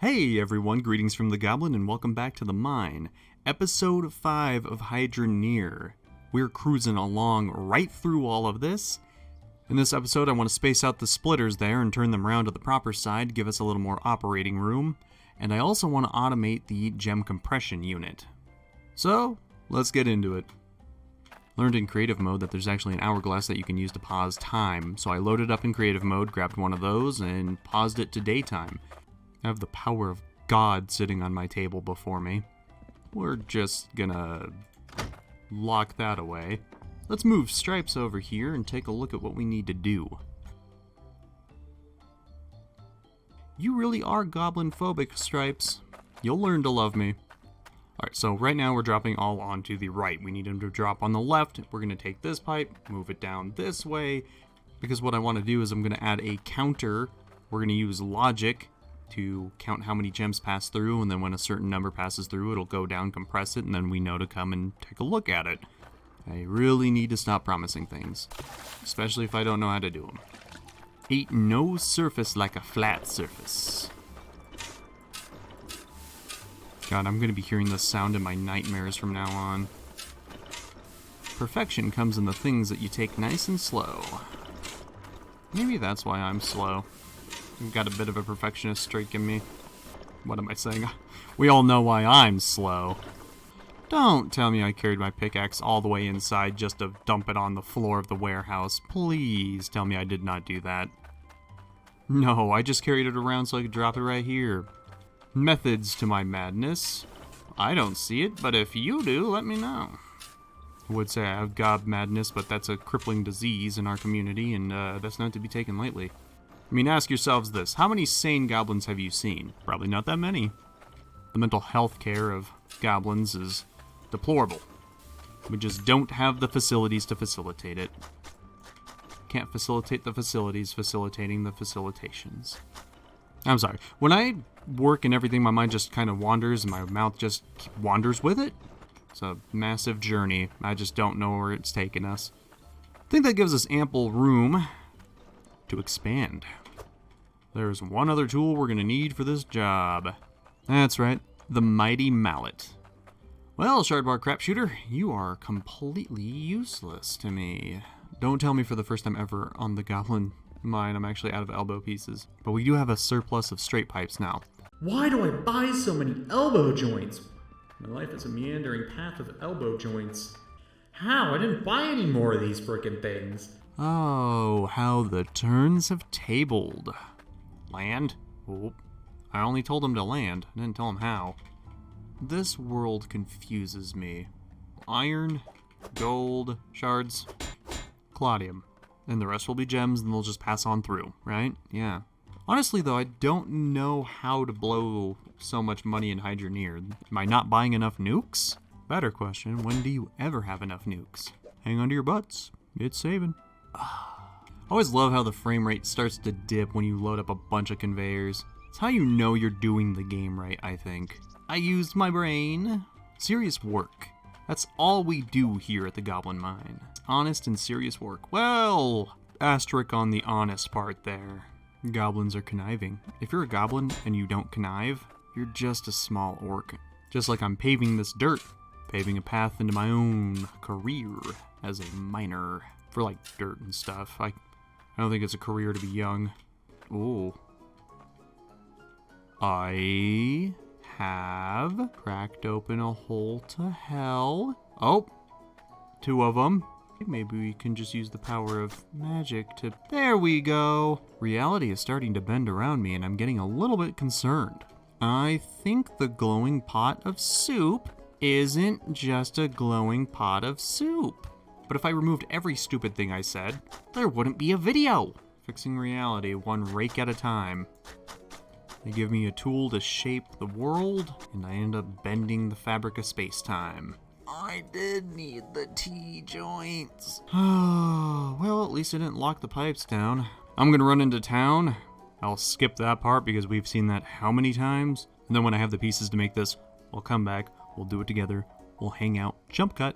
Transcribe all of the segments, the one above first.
Hey everyone, greetings from the Goblin and welcome back to the mine. Episode 5 of Hydroneer. We're cruising along right through all of this. In this episode I want to space out the splitters there and turn them around to the proper side to give us a little more operating room. And I also want to automate the gem compression unit. So, let's get into it. Learned in creative mode that there's actually an hourglass that you can use to pause time. So I loaded up in creative mode, grabbed one of those, and paused it to daytime. I have the power of God sitting on my table before me. We're just gonna lock that away. Let's move Stripes over here and take a look at what we need to do. You really are goblin phobic, Stripes. You'll learn to love me. Alright, so right now we're dropping all onto the right. We need them to drop on the left. We're gonna take this pipe, move it down this way, because what I want to do is I'm gonna add a counter. We're gonna use logic to count how many gems pass through, and then when a certain number passes through, it'll go down, compress it, and then we know to come and take a look at it. I really need to stop promising things, especially if I don't know how to do them. Ain't no surface like a flat surface. God, I'm gonna be hearing this sound in my nightmares from now on. Perfection comes in the things that you take nice and slow. Maybe that's why I'm slow. I've got a bit of a perfectionist streak in me. What am I saying? We all know why I'm slow. Don't tell me I carried my pickaxe all the way inside just to dump it on the floor of the warehouse. Please tell me I did not do that. No, I just carried it around so I could drop it right here. Methods to my madness. I don't see it, but if you do, let me know. I would say I have gob madness, but that's a crippling disease in our community, and that's not to be taken lightly. I mean, ask yourselves this. How many sane goblins have you seen? Probably not that many. The mental health care of goblins is deplorable. We just don't have the facilities to facilitate it. Can't facilitate the facilities facilitating the facilitations. I'm sorry. When I work and everything, my mind just kind of wanders and my mouth just wanders with it. It's a massive journey. I just don't know where it's taking us. I think that gives us ample room to expand. There's one other tool we're gonna need for this job. That's right, the mighty mallet. Well, Shardbar Crapshooter, you are completely useless to me. Don't tell me for the first time ever on the Goblin mine I'm actually out of elbow pieces. But we do have a surplus of straight pipes now. Why do I buy so many elbow joints? My life is a meandering path of elbow joints. How? I didn't buy any more of these frickin' things. Oh, how the turns have tabled. Land? Oh, I only told him to land. I didn't tell him how. This world confuses me. Iron, gold, shards, Claudium. And the rest will be gems and they'll just pass on through, right? Yeah. Honestly though, I don't know how to blow so much money in Hydroneer. Am I not buying enough nukes? Better question, when do you ever have enough nukes? Hang on to your butts. It's saving. I always love how the frame rate starts to dip when you load up a bunch of conveyors. It's how you know you're doing the game right, I think. I used my brain. Serious work. That's all we do here at the Goblin Mine. Honest and serious work. Well, asterisk on the honest part there. Goblins are conniving. If you're a goblin and you don't connive, you're just a small orc. Just like I'm paving this dirt, paving a path into my own career as a miner. For like dirt and stuff. I don't think it's a career to be young. Ooh. I have cracked open a hole to hell. Oh, 2 of them. Maybe we can just use the power of magic to... There we go. Reality is starting to bend around me and I'm getting a little bit concerned. I think the glowing pot of soup isn't just a glowing pot of soup. But if I removed every stupid thing I said, there wouldn't be a video. Fixing reality one rake at a time. They give me a tool to shape the world, and I end up bending the fabric of space-time. I did need the T-joints. Well, at least I didn't lock the pipes down. I'm gonna run into town. I'll skip that part because we've seen that how many times? And then when I have the pieces to make this, we'll come back, we'll do it together, we'll hang out, jump cut.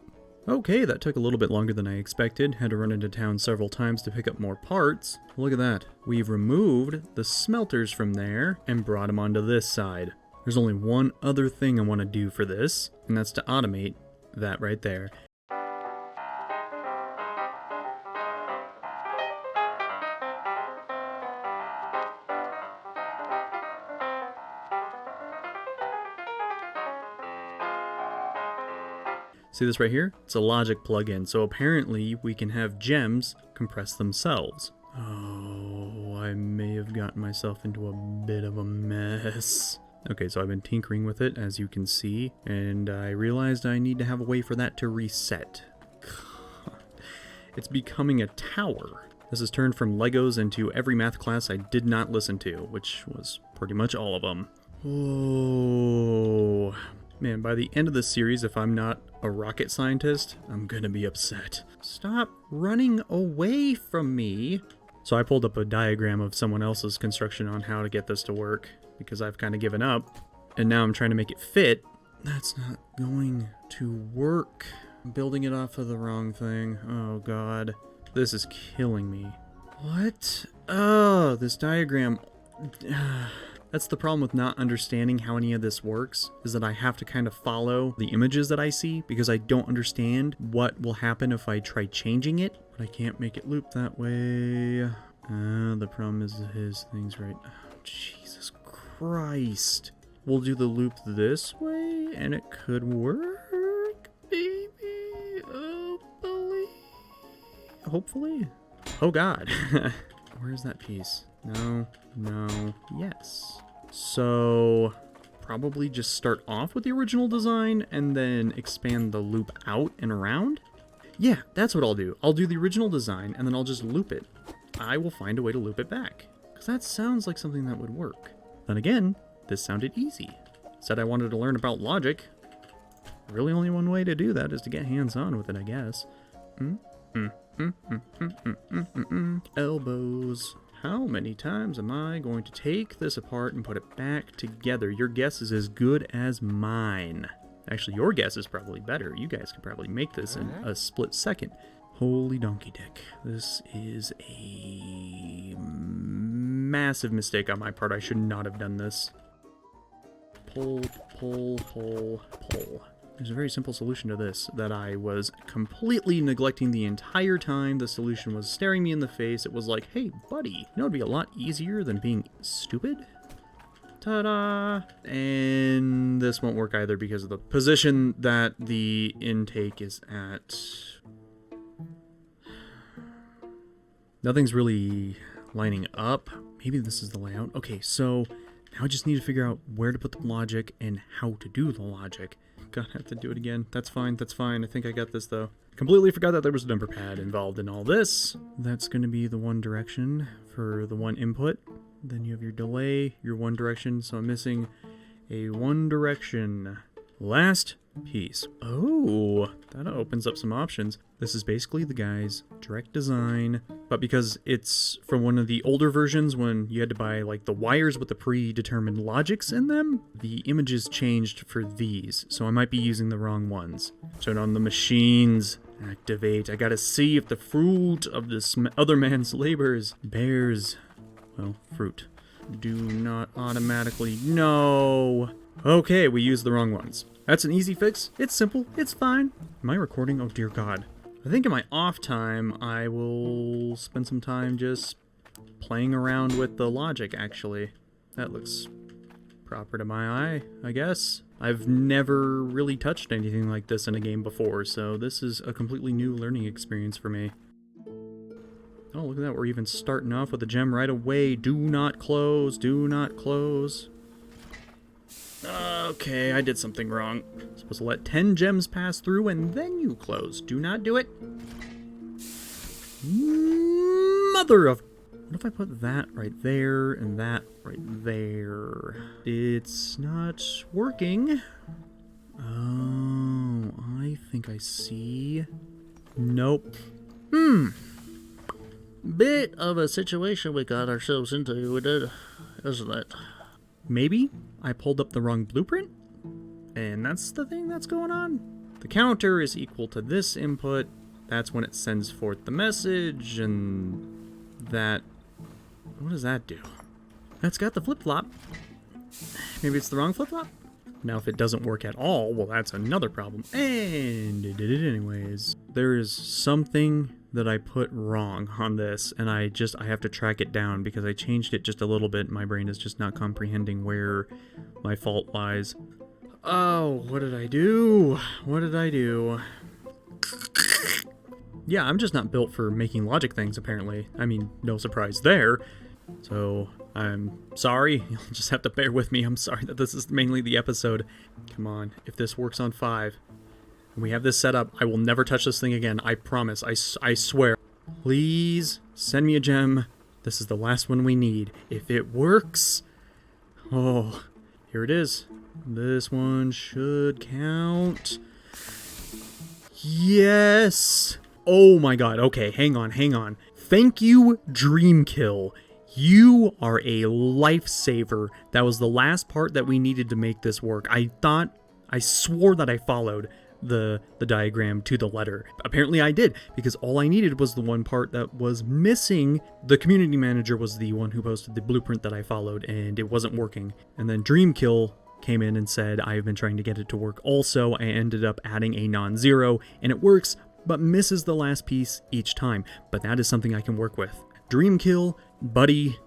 Okay, that took a little bit longer than I expected. Had to run into town several times to pick up more parts. Look at that. We've removed the smelters from there and brought them onto this side. There's only one other thing I want to do for this, and that's to automate that right there. See this right here? It's a logic plugin, so apparently we can have gems compress themselves. Oh, I may have gotten myself into a bit of a mess. Okay, so I've been tinkering with it, as you can see, and I realized I need to have a way for that to reset. It's becoming a tower. This has turned from Legos into every math class I did not listen to, which was pretty much all of them. Oh, man, by the end of this series, if I'm not a rocket scientist, I'm gonna be upset. Stop running away from me. So I pulled up a diagram of someone else's construction on how to get this to work, because I've kind of given up, and now I'm trying to make it fit. That's not going to work. I'm building it off of the wrong thing. Oh god. This is killing me. What? Oh, this diagram. That's the problem with not understanding how any of this works, is that I have to kind of follow the images that I see, because I don't understand what will happen if I try changing it, but I can't make it loop that way. The problem is his thing's right. Oh, Jesus Christ. We'll do the loop this way, and it could work, baby. Hopefully. Oh god. Where's that piece? No, no, yes. So, probably just start off with the original design and then expand the loop out and around? Yeah, that's what I'll do. I'll do the original design and then I'll just loop it. I will find a way to loop it back, because that sounds like something that would work. Then again, this sounded easy. Said I wanted to learn about logic. Really only one way to do that is to get hands-on with it, I guess. Elbows. How many times am I going to take this apart and put it back together? Your guess is as good as mine. Actually, your guess is probably better. You guys could probably make this in a split second. Holy donkey dick. This is a massive mistake on my part. I should not have done this. Pull, pull, pull, pull. There's a very simple solution to this that I was completely neglecting the entire time. The solution was staring me in the face. It was like, hey, buddy, you know it'd be a lot easier than being stupid? Ta-da! And this won't work either because of the position that the intake is at. Nothing's really lining up. Maybe this is the layout. Okay, so now I just need to figure out where to put the logic and how to do the logic. God, I have to do it again. That's fine, that's fine. I think I got this, though. Completely forgot that there was a number pad involved in all this. That's going to be the one direction for the one input. Then you have your delay, your one direction. So I'm missing a one direction. Last piece. Oh, that opens up some options. This is basically the guy's direct design, but because it's from one of the older versions when you had to buy like the wires with the predetermined logics in them, the images changed for these, so I might be using the wrong ones. Turn on the machines. Activate. I gotta see if the fruit of this other man's labors bears, well, fruit. Do not automatically. No. Okay, we used the wrong ones. That's an easy fix. It's simple. It's fine. Am I recording? Oh, dear God. I think in my off time, I will spend some time just playing around with the logic, actually. That looks proper to my eye, I guess. I've never really touched anything like this in a game before, so this is a completely new learning experience for me. Oh, look at that. We're even starting off with a gem right away. Do not close. Do not close. Okay, I did something wrong. I'm supposed to let 10 gems pass through and then you close. Do not do it. Mother of... What if I put that right there and that right there? It's not working. Oh, I think I see. Nope. Bit of a situation we got ourselves into, isn't it? Maybe I pulled up the wrong blueprint, and that's the thing that's going on. the counter is equal to this input, that's when it sends forth the message, and that... What does that do? That's got the flip-flop. Maybe it's the wrong flip-flop? Now, if it doesn't work at all, well, that's another problem. And it did it anyways. There is something that I put wrong on this, and I have to track it down because I changed it just a little bit. My brain is just not comprehending where my fault lies. Oh, what did I do? What did I do? Yeah, I'm just not built for making logic things, apparently. I mean, no surprise there. So, I'm sorry. You'll just have to bear with me. I'm sorry that this is mainly the episode. Come on, if this works on 5, and we have this set up, I will never touch this thing again. I promise. I swear. Please, send me a gem. This is the last one we need. If it works... Oh, here it is. This one should count. Yes! Oh my god. Okay, hang on. Thank you, Dreamkill. You are a lifesaver. That was the last part that we needed to make this work. I swore that I followed the diagram to the letter. Apparently I did, because all I needed was the one part that was missing. The community manager was the one who posted the blueprint that I followed, and it wasn't working. And then Dreamkill came in and said, I've been trying to get it to work also. I ended up adding a non-zero, and it works, but misses the last piece each time. But that is something I can work with. Dreamkill, buddy,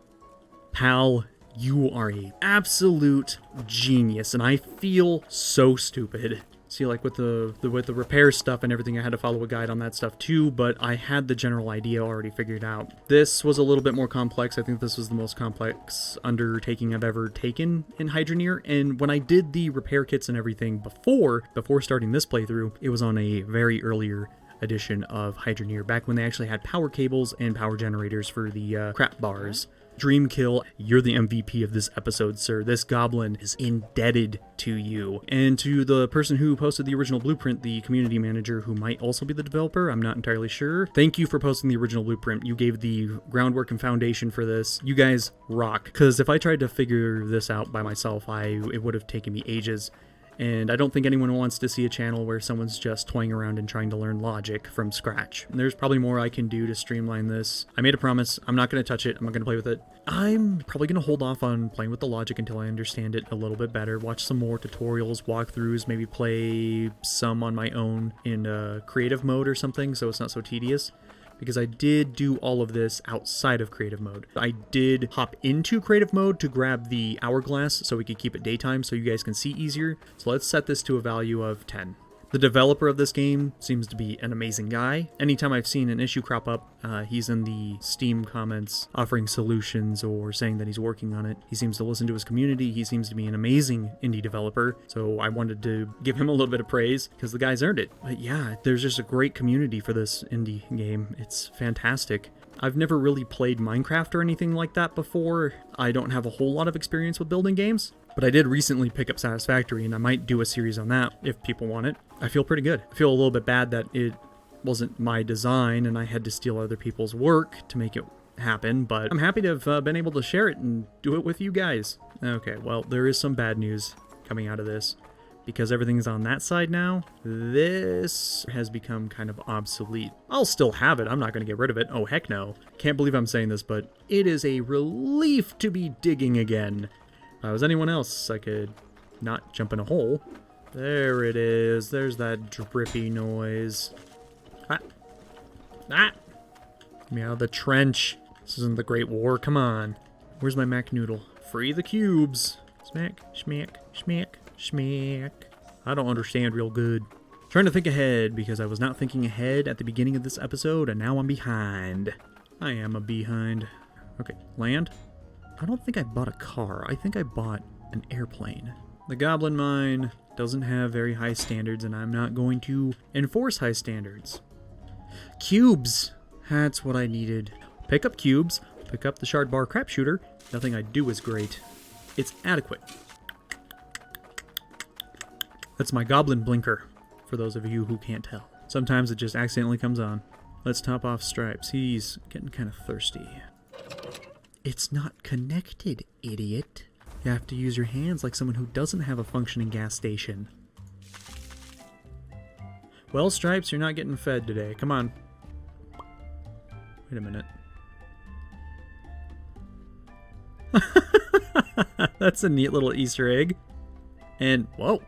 pal, you are an absolute genius, and I feel so stupid. See, like with the repair stuff and everything, I had to follow a guide on that stuff too, but I had the general idea already figured out. This was a little bit more complex. I think this was the most complex undertaking I've ever taken in Hydroneer, and when I did the repair kits and everything before starting this playthrough, it was on a very earlier edition of Hydroneer, back when they actually had power cables and power generators for the crap bars. Dreamkill, you're the MVP of this episode, sir. This goblin is indebted to you. And to the person who posted the original blueprint, the community manager, who might also be the developer, I'm not entirely sure. Thank you for posting the original blueprint. You gave the groundwork and foundation for this. You guys rock. Because if I tried to figure this out by myself, it would have taken me ages. And I don't think anyone wants to see a channel where someone's just toying around and trying to learn logic from scratch. And there's probably more I can do to streamline this. I made a promise. I'm not going to touch it. I'm not going to play with it. I'm probably going to hold off on playing with the logic until I understand it a little bit better. Watch some more tutorials, walkthroughs, maybe play some on my own in creative mode or something so it's not so tedious. Because I did do all of this outside of creative mode. I did hop into creative mode to grab the hourglass so we could keep it daytime so you guys can see easier. So let's set this to a value of 10. The developer of this game seems to be an amazing guy. Anytime I've seen an issue crop up, he's in the Steam comments offering solutions or saying that he's working on it. He seems to listen to his community. He seems to be an amazing indie developer. So I wanted to give him a little bit of praise because the guy's earned it. But yeah, there's just a great community for this indie game. It's fantastic. I've never really played Minecraft or anything like that before. I don't have a whole lot of experience with building games. But I did recently pick up Satisfactory, and I might do a series on that if people want it. I feel pretty good. I feel a little bit bad that it wasn't my design, and I had to steal other people's work to make it happen, but I'm happy to have been able to share it and do it with you guys. Okay, well, there is some bad news coming out of this. Because everything's on that side now, this has become kind of obsolete. I'll still have it. I'm not going to get rid of it. Oh, heck no. Can't believe I'm saying this, but it is a relief to be digging again. If I was anyone else, I could not jump in a hole. There it is. There's that drippy noise. Ah! Ah! Get me out of the trench. This isn't the Great War. Come on. Where's my Mac Noodle? Free the cubes. Smack, schmack, schmack, schmack. I don't understand real good. Trying to think ahead, because I was not thinking ahead at the beginning of this episode, and now I'm behind. I am a behind. Okay, land. I don't think I bought a car. I think I bought an airplane. The Goblin mine doesn't have very high standards, and I'm not going to enforce high standards. Cubes! That's what I needed. Pick up cubes, pick up the shard bar crap shooter. Nothing I do is great. It's adequate. That's my Goblin blinker, for those of you who can't tell. Sometimes it just accidentally comes on. Let's top off Stripes. He's getting kind of thirsty. It's not connected, idiot. You have to use your hands like someone who doesn't have a functioning gas station. Well, Stripes, you're not getting fed today. Come on. Wait a minute. That's a neat little Easter egg. And, whoa.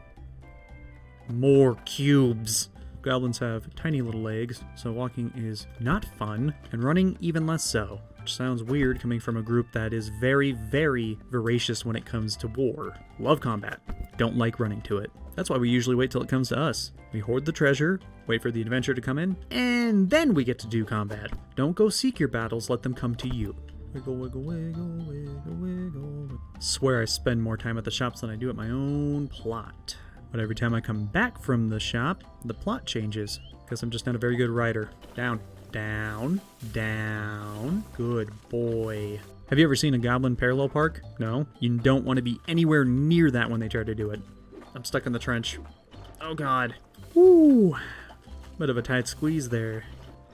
More cubes. Goblins have tiny little legs, so walking is not fun, and running even less so. Which sounds weird coming from a group that is very, very voracious when it comes to war. Love combat. Don't like running to it. That's why we usually wait till it comes to us. We hoard the treasure, wait for the adventure to come in, and then we get to do combat. Don't go seek your battles, let them come to you. Wiggle, wiggle, wiggle, wiggle, wiggle. Swear I spend more time at the shops than I do at my own plot. But every time I come back from the shop, the plot changes, because I'm just not a very good writer. Down, down, down. Good boy. Have you ever seen a goblin parallel park? No? You don't want to be anywhere near that when they try to do it. I'm stuck in the trench. Oh god. Woo! Bit of a tight squeeze there.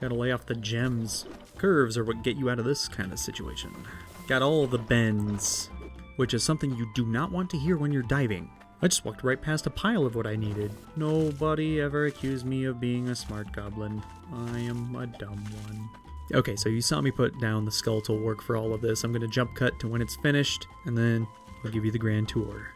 Gotta lay off the gems. Curves are what get you out of this kind of situation. Got all the bends, which is something you do not want to hear when you're diving. I just walked right past a pile of what I needed. Nobody ever accused me of being a smart goblin. I am a dumb one. Okay, so you saw me put down the skeletal work for all of this. I'm going to jump cut to when it's finished, and then I'll give you the grand tour.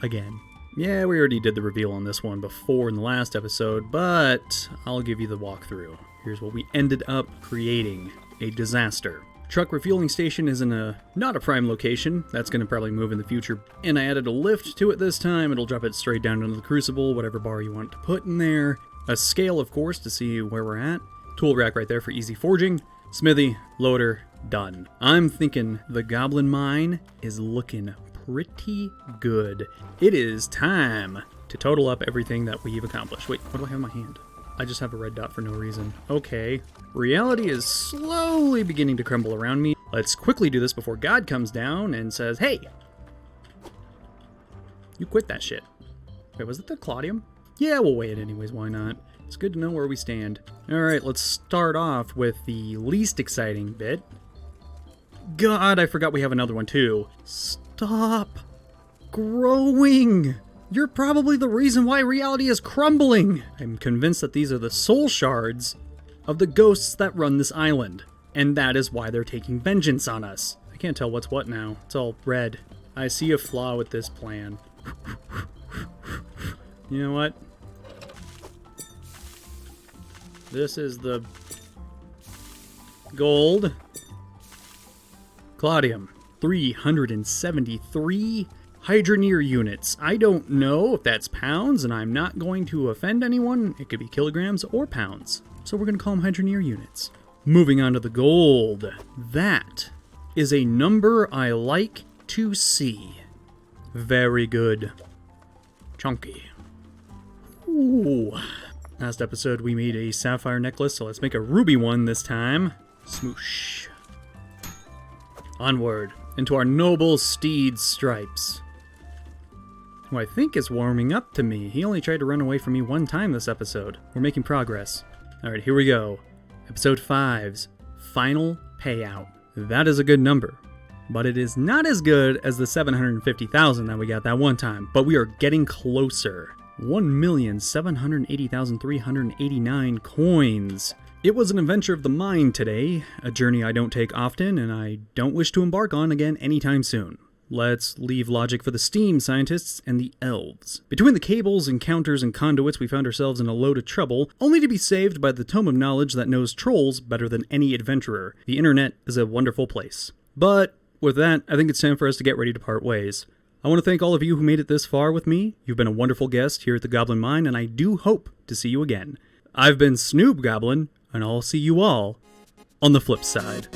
Again. Yeah, we already did the reveal on this one before in the last episode, but I'll give you the walkthrough. Here's what we ended up creating. A disaster. Truck refueling station is in not a prime location. That's going to probably move in the future. And I added a lift to it this time. It'll drop it straight down into the crucible, whatever bar you want to put in there. A scale, of course, to see where we're at. Tool rack right there for easy forging. Smithy, loader, done. I'm thinking the goblin mine is looking pretty good. It is time to total up everything that we've accomplished. Wait, what do I have in my hand? I just have a red dot for no reason. Okay. Reality is slowly beginning to crumble around me. Let's quickly do this before God comes down and says, hey! You quit that shit. Wait, was it the Claudium? Yeah, we'll weigh it anyways, why not? It's good to know where we stand. Alright, let's start off with the least exciting bit. God, I forgot we have another one too. Stop growing! You're probably the reason why reality is crumbling! I'm convinced that these are the soul shards of the ghosts that run this island. And that is why they're taking vengeance on us. I can't tell what's what now. It's all red. I see a flaw with this plan. You know what? This is the gold. Claudium. 373 Hydroneer units. I don't know if that's pounds, and I'm not going to offend anyone. It could be kilograms or pounds. So we're going to call them Hydroneer units. Moving on to the gold. That is a number I like to see. Very good. Chunky. Ooh. Last episode we made a sapphire necklace, so let's make a ruby one this time. Smoosh. Onward into our noble steed Stripes, who I think is warming up to me. He only tried to run away from me one time this episode. We're making progress. Alright, here we go. Episode 5's final payout. That is a good number, but it is not as good as the 750,000 that we got that one time, but we are getting closer. 1,780,389 coins. It was an adventure of the mind today, a journey I don't take often and I don't wish to embark on again anytime soon. Let's leave logic for the steam scientists and the elves. Between the cables, encounters, and conduits, we found ourselves in a load of trouble, only to be saved by the tome of knowledge that knows trolls better than any adventurer. The internet is a wonderful place. But with that, I think it's time for us to get ready to part ways. I want to thank all of you who made it this far with me. You've been a wonderful guest here at the Goblin Mine, and I do hope to see you again. I've been SnoobGoblin, and I'll see you all on the flip side.